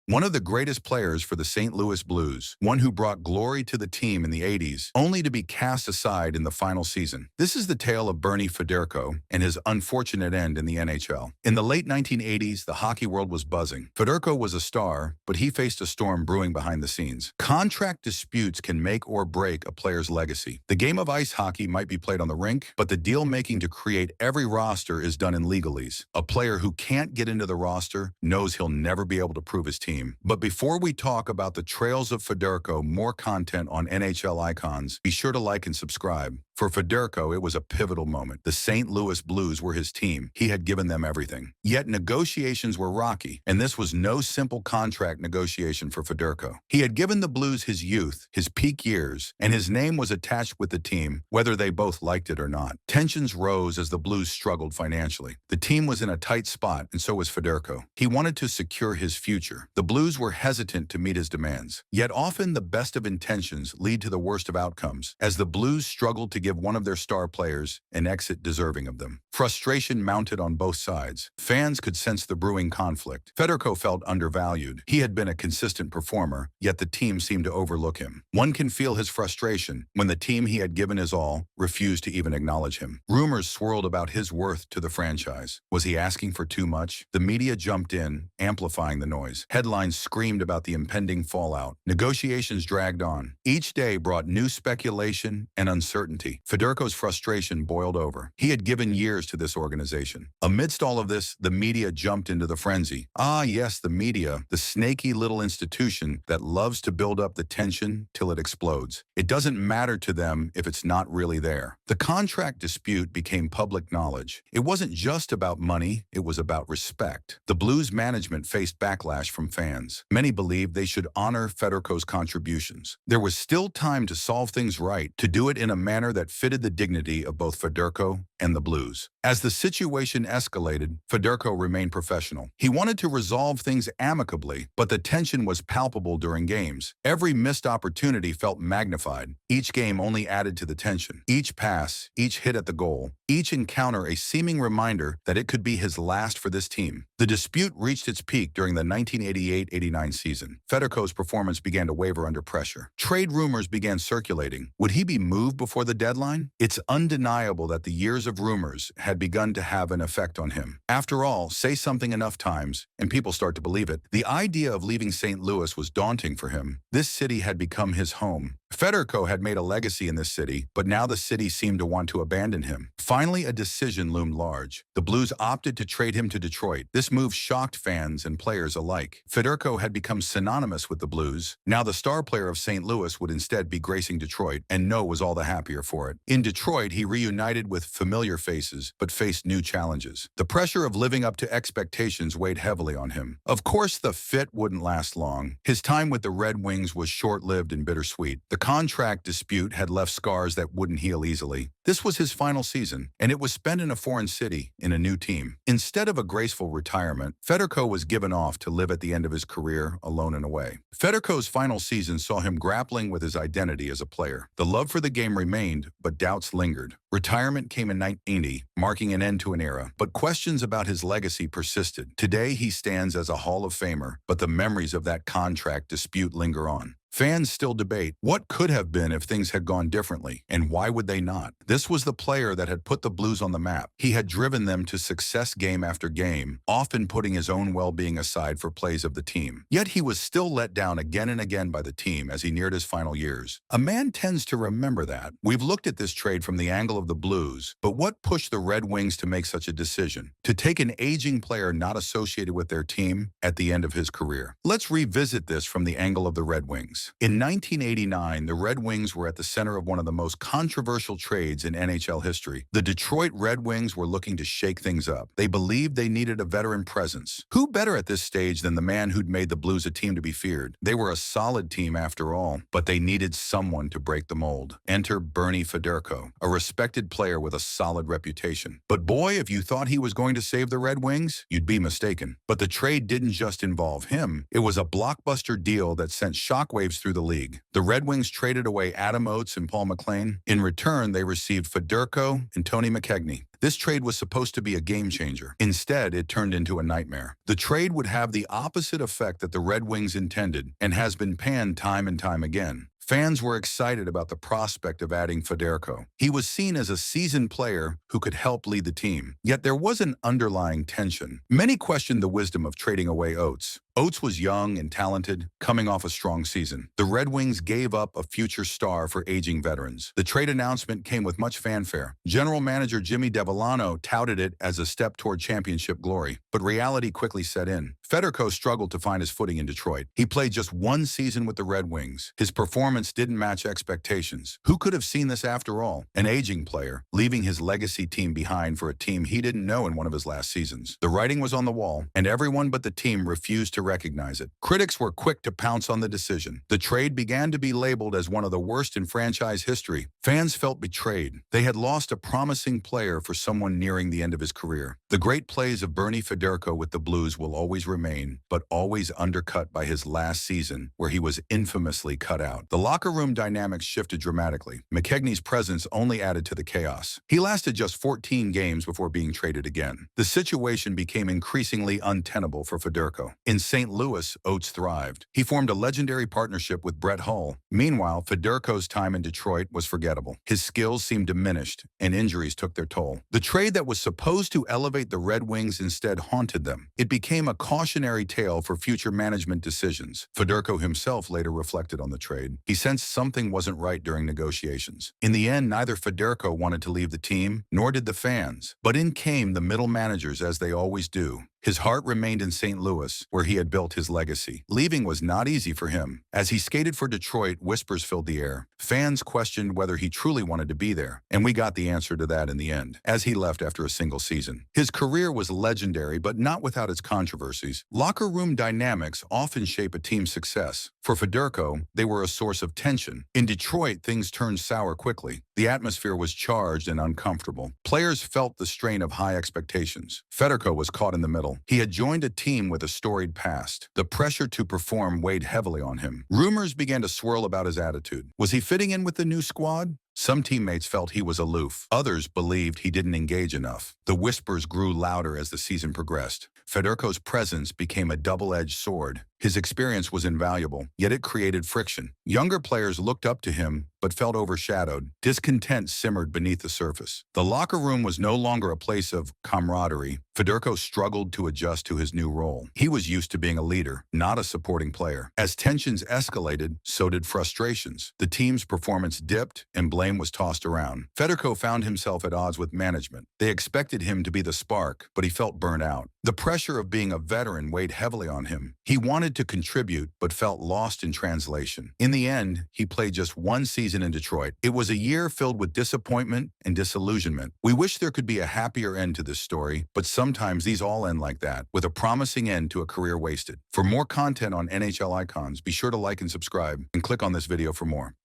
one of the greatest players for the St. Louis Blues, one who brought glory to the team in the 80s, only to be cast aside in the final season. This is the tale of Bernie Federko and his unfortunate end in the NHL. In the late 1980s, the hockey world was buzzing. Federko was a star, but he faced a storm brewing behind the scenes. Contract disputes can make or break a player's legacy. The game of ice hockey might be played on the rink, but the deal-making to create every roster is done in legalese. A player who can't get into the roster knows he'll never be able to prove his team. But before we talk about the trails of Federko, more content on NHL icons, be sure to like and subscribe. For Federko, it was a pivotal moment. The St. Louis Blues were his team. He had given them everything. Yet negotiations were rocky, and this was no simple contract negotiation for Federko. He had given the Blues his youth, his peak years, and his name was attached with the team, whether they both liked it or not. Tensions rose as the Blues struggled financially. The team was in a tight spot, and so was Federko. He wanted to secure his future. The Blues were hesitant to meet his demands. Yet often the best of intentions lead to the worst of outcomes, as the Blues struggled to give one of their star players an exit deserving of them. Frustration mounted on both sides. Fans could sense the brewing conflict. Federko felt undervalued. He had been a consistent performer, yet the team seemed to overlook him. One can feel his frustration when the team he had given his all refused to even acknowledge him. Rumors swirled about his worth to the franchise. Was he asking for too much? The media jumped in, amplifying the noise. Headlines screamed about the impending fallout. Negotiations dragged on. Each day brought new speculation and uncertainty. Federko's frustration boiled over. He had given years to this organization. Amidst all of this, the media jumped into the frenzy. Ah, yes, the media, the snaky little institution that loves to build up the tension till it explodes. It doesn't matter to them if it's not really there. The contract dispute became public knowledge. It wasn't just about money, it was about respect. The Blues management faced backlash from fans. Many believed they should honor Federko's contributions. There was still time to solve things right, to do it in a manner that fitted the dignity of both Federko and the Blues. As the situation escalated, Federko remained professional. He wanted to resolve things amicably, but the tension was palpable during games. Every missed opportunity felt magnified. Each game only added to the tension. Each pass, each hit at the goal, each encounter a seeming reminder that it could be his last for this team. The dispute reached its peak during the 1988-89 season. Federko's performance began to waver under pressure. Trade rumors began circulating. Would he be moved before the deadline? It's undeniable that the years of rumors had begun to have an effect on him. After all, say something enough times, and people start to believe it. The idea of leaving St. Louis was daunting for him. This city had become his home. Federko had made a legacy in this city, but now the city seemed to want to abandon him. Finally, a decision loomed large. The Blues opted to trade him to Detroit. This move shocked fans and players alike. Federko had become synonymous with the Blues. Now the star player of St. Louis would instead be gracing Detroit, and no was all the happier for it. In Detroit, he reunited with familiar faces, but faced new challenges. The pressure of living up to expectations weighed heavily on him. Of course, the fit wouldn't last long. His time with the Red Wings was short-lived and bittersweet. The contract dispute had left scars that wouldn't heal easily. This was his final season, and it was spent in a foreign city, in a new team. Instead of a graceful retirement, Federko was given off to live at the end of his career alone and away. Federko's final season saw him grappling with his identity as a player. The love for the game remained, but doubts lingered. Retirement came in 1980, marking an end to an era, but questions about his legacy persisted. Today, he stands as a Hall of Famer, but the memories of that contract dispute linger on. Fans still debate what could have been if things had gone differently, and why would they not? This was the player that had put the Blues on the map. He had driven them to success game after game, often putting his own well-being aside for plays of the team. Yet he was still let down again and again by the team as he neared his final years. A man tends to remember that. We've looked at this trade from the angle of the Blues, but what pushed the Red Wings to make such a decision? To take an aging player not associated with their team at the end of his career. Let's revisit this from the angle of the Red Wings. In 1989, the Red Wings were at the center of one of the most controversial trades in NHL history. The Detroit Red Wings were looking to shake things up. They believed they needed a veteran presence. Who better at this stage than the man who'd made the Blues a team to be feared? They were a solid team after all, but they needed someone to break the mold. Enter Bernie Federko, a respected player with a solid reputation. But boy, if you thought he was going to save the Red Wings, you'd be mistaken. But the trade didn't just involve him. It was a blockbuster deal that sent shockwaves waves through the league. The Red Wings traded away Adam Oates and Paul McLean. In return, they received Federko and Tony McKegney. This trade was supposed to be a game changer. Instead, it turned into a nightmare. The trade would have the opposite effect that the Red Wings intended and has been panned time and time again. Fans were excited about the prospect of adding Federko. He was seen as a seasoned player who could help lead the team. Yet there was an underlying tension. Many questioned the wisdom of trading away Oates. Oates was young and talented, coming off a strong season. The Red Wings gave up a future star for aging veterans. The trade announcement came with much fanfare. General manager Jimmy Devellano touted it as a step toward championship glory, but reality quickly set in. Federko struggled to find his footing in Detroit. He played just one season with the Red Wings. His performance didn't match expectations. Who could have seen this after all? An aging player, leaving his legacy team behind for a team he didn't know in one of his last seasons. The writing was on the wall, and everyone but the team refused to recognize it. Critics were quick to pounce on the decision. The trade began to be labeled as one of the worst in franchise history. Fans felt betrayed. They had lost a promising player for someone nearing the end of his career. The great plays of Bernie Federko with the Blues will always remain, but always undercut by his last season, where he was infamously cut out. The locker room dynamics shifted dramatically. McKegney's presence only added to the chaos. He lasted just 14 games before being traded again. The situation became increasingly untenable for Federko. In St. Louis, Oates thrived. He formed a legendary partnership with Brett Hull. Meanwhile, Federko's time in Detroit was forgettable. His skills seemed diminished, and injuries took their toll. The trade that was supposed to elevate the Red Wings instead haunted them. It became a cautionary tale for future management decisions. Federko himself later reflected on the trade. He sensed something wasn't right during negotiations. In the end, neither Federko wanted to leave the team, nor did the fans. But in came the middle managers, as they always do. His heart remained in St. Louis, where he had built his legacy. Leaving was not easy for him. As he skated for Detroit, whispers filled the air. Fans questioned whether he truly wanted to be there, and we got the answer to that in the end, as he left after a single season. His career was legendary, but not without its controversies. Locker room dynamics often shape a team's success. For Federko, they were a source of tension. In Detroit, things turned sour quickly. The atmosphere was charged and uncomfortable. Players felt the strain of high expectations. Federko was caught in the middle. He had joined a team with a storied past. The pressure to perform weighed heavily on him. Rumors began to swirl about his attitude. Was he fitting in with the new squad? Some teammates felt he was aloof. Others believed he didn't engage enough. The whispers grew louder as the season progressed. Federko's presence became a double-edged sword. His experience was invaluable, yet it created friction. Younger players looked up to him, but felt overshadowed. Discontent simmered beneath the surface. The locker room was no longer a place of camaraderie. Federko struggled to adjust to his new role. He was used to being a leader, not a supporting player. As tensions escalated, so did frustrations. The team's performance dipped, and blame was tossed around. Federko found himself at odds with management. They expected him to be the spark, but he felt burnt out. The pressure of being a veteran weighed heavily on him. He wanted to contribute, but felt lost in translation. In the end, he played just one season in Detroit. It was a year filled with disappointment and disillusionment. We wish there could be a happier end to this story, but sometimes these all end like that, with a promising end to a career wasted. For more content on NHL icons, be sure to like and subscribe, and click on this video for more.